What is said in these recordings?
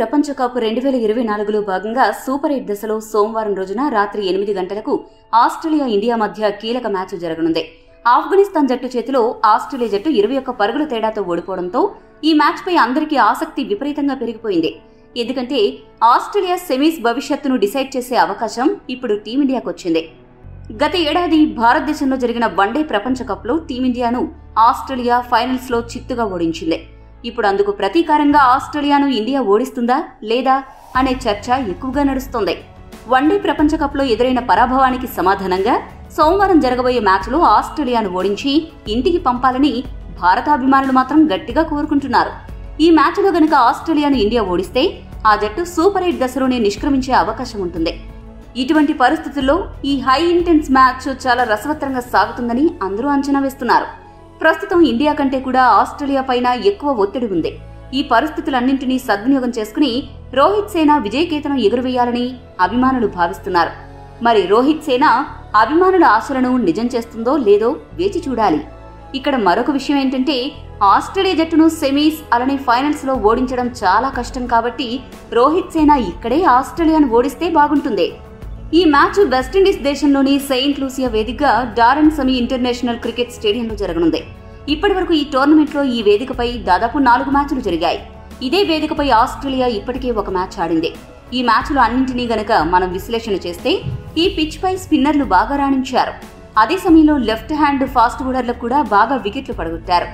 ప్రపంచ కప్ 2024లో భాగంగా సూపర్ 8 దశలో సోమవారం రోజున రాత్రి 8 గంటలకు ఆస్ట్రేలియా ఇండియా మధ్య కీలక మ్యాచ్ జరగనుంది. ఆఫ్ఘనిస్తాన్ జట్టు చేతిలో ఆస్ట్రేలియా జట్టు 21 పరుగుల తేడాతో ఓడిపోవడంతో ఈ మ్యాచ్ పై అందరికీ ఆసక్తి విపరీతంగా పెరిగిపోయింది. ఎందుకంటే ఆస్ట్రేలియా సెమీస్ భవిష్యత్తును డిసైడ్ చేసే అవకాశం ఇప్పుడు టీమిండియాకు వచ్చింది. గత ఏడాది భారతదేశంలో జరిగిన వన్డే ప్రపంచ కప్లో టీమిండియాను ఆస్ట్రేలియా ఫైనల్స్ లో చిత్తుగా ఓడించింది. ఇప్పుడు అందుకు ప్రతీకారంగా ఆస్ట్రేలియాను ఇండియా ఓడిస్తుందా లేదా అనే చర్చ ఎక్కువగా నడుస్తోంది. వన్డే ప్రపంచ కప్లో ఎదురైన పరాభవానికి సమాధానంగా సోమవారం జరగబోయే మ్యాచ్లో ఆస్ట్రేలియాను ఓడించి ఇంటికి పంపాలని భారతాభిమానులు మాత్రం గట్టిగా కోరుకుంటున్నారు. ఈ మ్యాచ్లో గనుక ఆస్ట్రేలియాను ఇండియా ఓడిస్తే ఆ జట్టు సూపర్ 8 దశలోనే నిష్క్రమించే అవకాశం ఉంటుంది. ఇటువంటి పరిస్థితుల్లో ఈ హై ఇంటెన్స్ మ్యాచ్ చాలా రసవత్తరంగా సాగుతుందని అందరూ అంచనా వేస్తున్నారు. ప్రస్తుతం ఇండియా కంటే కూడా ఆస్ట్రేలియా పైన ఎక్కువ ఒత్తిడి ఉంది. ఈ పరిస్థితులన్నింటినీ సద్వినియోగం చేసుకుని రోహిత్ సేన విజయకేతనం ఎగురవేయాలని అభిమానులు భావిస్తున్నారు. మరి రోహిత్ సేన అభిమానుల ఆశలను నిజం చేస్తుందో లేదో వేచి చూడాలి. ఇక్కడ మరొక విషయం ఏంటంటే ఆస్ట్రేలియా జట్టును సెమీస్ అలానే ఫైనల్స్ లో ఓడించడం చాలా కష్టం కాబట్టి రోహిత్ సేన ఇక్కడే ఆస్ట్రేలియాను ఓడిస్తే బాగుంటుంది. ఈ మ్యాచ్ వెస్టిండీస్ దేశంలోని సెయింట్ లూసియా వేదికగా డారెన్ సమీ ఇంటర్నేషనల్ క్రికెట్ స్టేడియంలో జరగనుంది. ఇప్పటి వరకు ఈ టోర్నమెంట్లో ఈ వేదికపై దాదాపు 4 మ్యాచ్లు జరిగాయి. ఇదే వేదికపై ఆస్ట్రేలియా ఇప్పటికే ఒక మ్యాచ్ ఆడింది. ఈ మ్యాచ్లు అన్నింటినీ గనక మనం విశ్లేషణ చేస్తే ఈ పిచ్ పై స్పిన్నర్లు బాగా రాణించారు. అదే సమయంలో లెఫ్ట్ హ్యాండ్ ఫాస్ట్ బౌలర్లకు కూడా బాగా వికెట్లు పడగొట్టారు.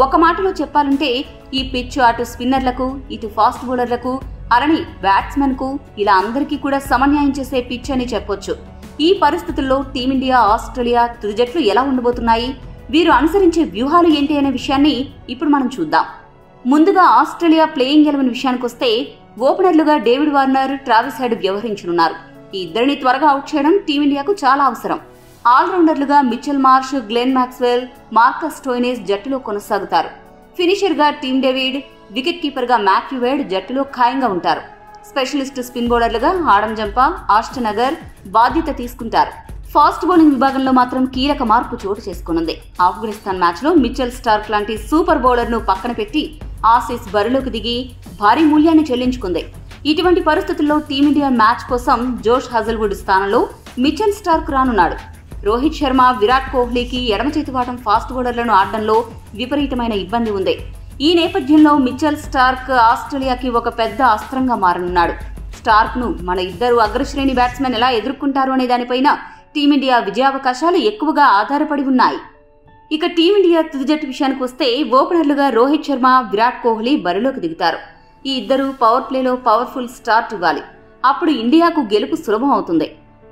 ఒక మాటలో చెప్పాలంటే ఈ పిచ్ అటు స్పిన్నర్లకు ఇటు ఫాస్ట్ బౌలర్లకు అలానే బ్యాట్స్మెన్ కు ఇలా అందరికీ కూడా సమన్యాయం చేసే పిచ్ అని చెప్పొచ్చు. ఈ పరిస్థితుల్లో టీమిండియా ఆస్ట్రేలియా తుది జట్లు ఎలా ఉండబోతున్నాయి, వీరు అనుసరించే వ్యూహాలు ఏంటి అనే విషయాన్ని ఇప్పుడు మనం చూద్దాం. ముందుగా ఆస్ట్రేలియా ప్లేయింగ్ 11 విషయానికొస్తే ఓపెనర్లుగా డేవిడ్ వార్నర్, ట్రావిస్ హెడ్ వ్యవహరించనున్నారు. ఈ ఇద్దరిని త్వరగా అవుట్ చేయడం టీమిండియాకు చాలా అవసరం. ఆల్రౌండర్లుగా Mitchell Marsh, Glenn Maxwell, Marcus Stoinis జట్టులో కొనసాగుతారు. ఫినిషర్ గా టీమ్ డేవిడ్, వికెట్ కీపర్ గా మాథ్యూ వేడ్ జట్టులో ఖాయంగా ఉంటారు. స్పెషలిస్ట్ స్పిన్ బౌలర్లుగా ఆడమ్ జంపా, ఆస్టన్ అగర్ బాధ్యత తీసుకుంటారు. ఫాస్ట్ బౌలింగ్ విభాగంలో మాత్రం కీలక మార్పు చోటు చేసుకునుంది. ఆఫ్ఘనిస్తాన్ మ్యాచ్ లో మిచెల్ స్టార్క్ లాంటి సూపర్ బౌలర్ ను పక్కన పెట్టి ఆసీస్ బరిలోకి దిగి భారీ మూల్యాన్ని చెల్లించుకుంది. ఇటువంటి పరిస్థితుల్లో టీమిండియా మ్యాచ్ కోసం జోష్ హజల్వుడ్ స్థానంలో మిచెల్ స్టార్క్ రానున్నాడు. రోహిత్ శర్మ, విరాట్ కోహ్లీకి ఎడమ చేతివాటం ఫాస్ట్ బౌలర్లను ఆడడంలో విపరీతమైన ఇబ్బంది ఉంది. ఈ నేపథ్యంలో మిచెల్ స్టార్క్ ఆస్ట్రేలియాకి ఒక పెద్ద అస్త్రంగా మారనున్నాడు. స్టార్క్ ను మన ఇద్దరు అగ్రశ్రేణి బ్యాట్స్మెన్ ఎలా ఎదుర్కొంటారు అనే దానిపైన టీమిండియా విజయావకాశాలు ఎక్కువగా ఆధారపడి ఉన్నాయి. ఇక టీమిండియా తుది జట్టు విషయానికి వస్తే ఓపెనర్లుగా రోహిత్ శర్మ, విరాట్ కోహ్లీ బరిలోకి దిగుతారు. ఈ ఇద్దరు పవర్ ప్లేలో పవర్ఫుల్ స్టార్ట్ ఇవ్వాలి. అప్పుడు ఇండియాకు గెలుపు సులభం అవుతుంది.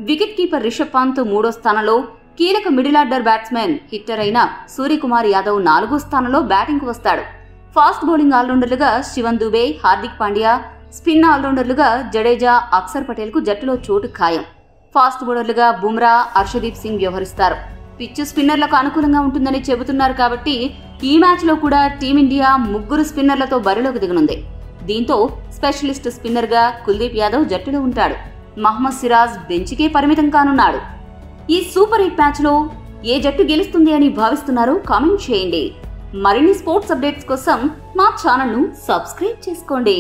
వికెట్ కీపర్ రిషబ్ పంత్ 3వ స్థానంలో, కీలక మిడిల్ ఆర్డర్ బ్యాట్స్మెన్ హిట్టర్ అయిన సూర్యకుమార్ యాదవ్ 4వ స్థానంలో బ్యాటింగ్ కు వస్తాడు. ఫాస్ట్ బౌలింగ్ ఆల్రౌండర్లుగా శివన్ దుబే, హార్దిక్ పాండ్యా, స్పిన్ ఆల్రౌండర్లుగా జడేజా, అక్షర్ పటేల్ కు జట్టులో చోటు ఖాయం. ఫాస్ట్ బౌలర్లుగా బుమ్రా, హర్షదీప్ సింగ్ వ్యవహరిస్తారు. పిచ్ స్పిన్నర్లకు అనుకూలంగా ఉంటుందని చెబుతున్నారు కాబట్టి ఈ మ్యాచ్ లో కూడా టీమిండియా 3 స్పిన్నర్లతో బరిలోకి దిగనుంది. దీంతో స్పెషలిస్ట్ స్పిన్నర్ గా కుల్దీప్ యాదవ్ జట్టులో ఉంటాడు. మహమ్మద్ సిరాజ్ బెంచ్కే పరిమితం కానున్నాడు. ఈ సూపర్ 8 మ్యాచ్ లో ఏ జట్టు గెలుస్తుంది అని భావిస్తున్నారో కామెంట్ చేయండి. మరిన్ని స్పోర్ట్స్ అప్డేట్స్ కోసం మా ఛానల్ ను సబ్స్క్రైబ్ చేసుకోండి.